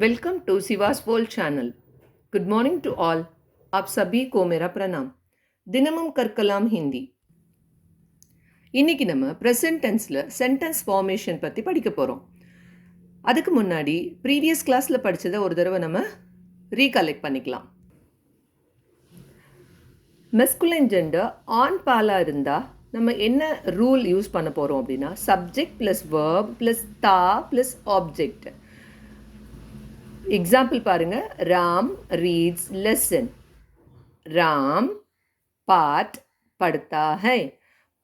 Welcome to Sivas world channel. Good morning to all. आप सभी को मेरा प्रणाम. தினமும் கற்கலாம் ஹிந்தி. இன்னைக்கு நம்ம ப்ரெசன்ட் டென்ஸில் சென்டென்ஸ் ஃபார்மேஷன் பற்றி படிக்க போகிறோம். அதுக்கு முன்னாடி ப்ரீவியஸ் கிளாஸில் படித்ததை ஒரு தடவை நம்ம ரீகலெக்ட் பண்ணிக்கலாம். மெஸ்குலைன் ஜெண்டர் ஆண் பாலாக இருந்தால் நம்ம என்ன ரூல் யூஸ் பண்ண போகிறோம் அப்படின்னா சப்ஜெக்ட் ப்ளஸ் வேர்ப் ப்ளஸ் தா ப்ளஸ் ஆப்ஜெக்ட். எக்ஸாம்பிள் பாருங்கள். Ram reads lesson. ராம் பாட் படுத்தா ஹை.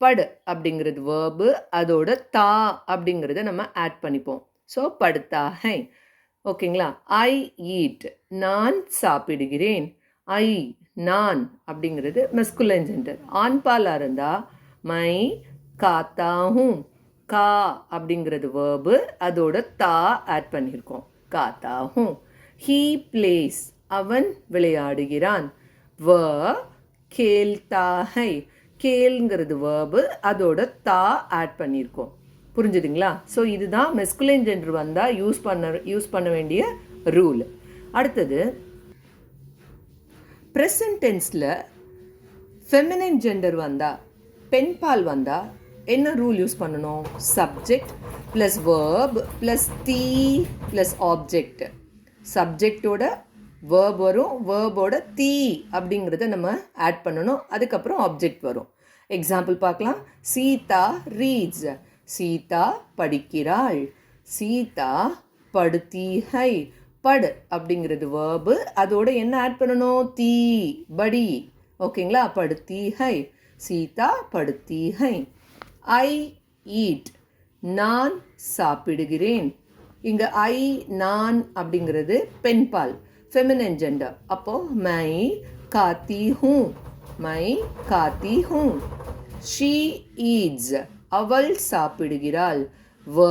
படு அப்படிங்கிறது வேர்பு, அதோட தா அப்படிங்கிறத நம்ம ஆட் பண்ணிப்போம். ஸோ படுத்தா ஹை. ஓகேங்களா. ஐ ஈட், நான் சாப்பிடுகிறேன். ஐ நான் அப்படிங்கிறது மெஸ்குலைன் ஜெண்டர். ஆண்பாலாக இருந்தால் மை காத்தா ஹூம். கா அப்படிங்கிறது வேர்பு, அதோட தா ஆட் பண்ணியிருக்கோம். காத்தா ஹூம். ஹீ பிளேஸ், அவன் விளையாடுகிறான். வ கேல்தா ஹை. கேல்ங்கிறது வேர்பு, அதோட தா ஆட் பண்ணியிருக்கோம். புரிஞ்சுதுங்களா? ஸோ இதுதான் மெஸ்குலைன் ஜெண்டர் வந்தால் யூஸ் பண்ண வேண்டிய ரூல். அடுத்தது ப்ரெசன்ட் டென்ஸில் ஃபெமினைன் ஜெண்டர் வந்தால், பெண்பால் வந்தால் என்ன ரூல் யூஸ் பண்ணணும்? சப்ஜெக்ட் ப்ளஸ் வேர்ப் ப்ளஸ் தி ப்ளஸ் ஆப்ஜெக்ட். சப்ஜெக்டோட வேர்ப் வரும், வேர்போட தி அப்படிங்கிறத நம்ம ஆட் பண்ணணும். அதுக்கப்புறம் ஆப்ஜெக்ட் வரும். எக்ஸாம்பிள் பார்க்கலாம். சீதா ரீட்ஸ். சீதா படிக்கிறாள். சீதா படுத்தி ஹை. படு அப்படிங்கிறது வேர்பு, அதோட என்ன ஆட் பண்ணணும்? தீ படி. ஓகேங்களா. படுத்தி ஹை. சீதா படுத்தி ஹை. ஐ ஈட், நான் சாப்பிடுகிறேன். இங்கே ஐ நான் அப்படிங்கிறது பெண்பால், ஃபெமினைன் ஜெண்டர். அப்போது மை காத்தி ஹூ. மை காத்தி ஹூ. ஷீ ஈட்ஸ், அவள் சாப்பிடுகிறாள். வ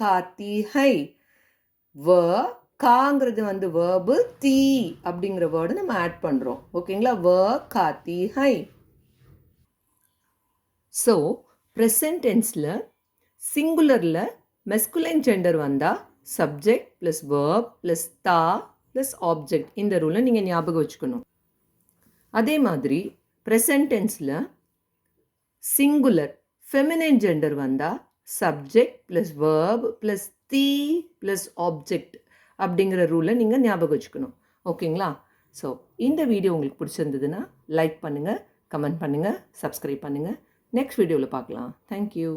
காத்தி ஹை. வ காங்கிறது வேர்பு, தீ அப்படிங்கிற வேர்டு நம்ம ஆட் பண்ணுறோம். ஓகேங்களா. வ காத்தி ஹை. ஸோ ப்ரெசன்ட் டென்ஸில் சிங்குலரில் மெஸ்குலைன் ஜெண்டர் வந்தால் சப்ஜெக்ட் ப்ளஸ் வேர்ப் ப்ளஸ் தா ப்ளஸ் ஆப்ஜெக்ட். இந்த ரூலை நீங்கள் ஞாபகம் வச்சுக்கணும். அதே மாதிரி ப்ரெசன்ட் டென்ஸில் சிங்குலர் ஃபெமினைன் ஜெண்டர் வந்தால் சப்ஜெக்ட் ப்ளஸ் வேர்ப் ப்ளஸ் தி ப்ளஸ் ஆப்ஜெக்ட் அப்படிங்கிற ரூலை நீங்கள் ஞாபகம் வச்சுக்கணும். ஓகேங்களா. ஸோ இந்த வீடியோ உங்களுக்கு பிடிச்சிருந்ததுன்னா லைக் பண்ணுங்கள், கமெண்ட் பண்ணுங்கள், சப்ஸ்கிரைப் பண்ணுங்கள். நெக்ஸ்ட் வீடியோவில் பார்க்கலாம். தேங்க்யூ.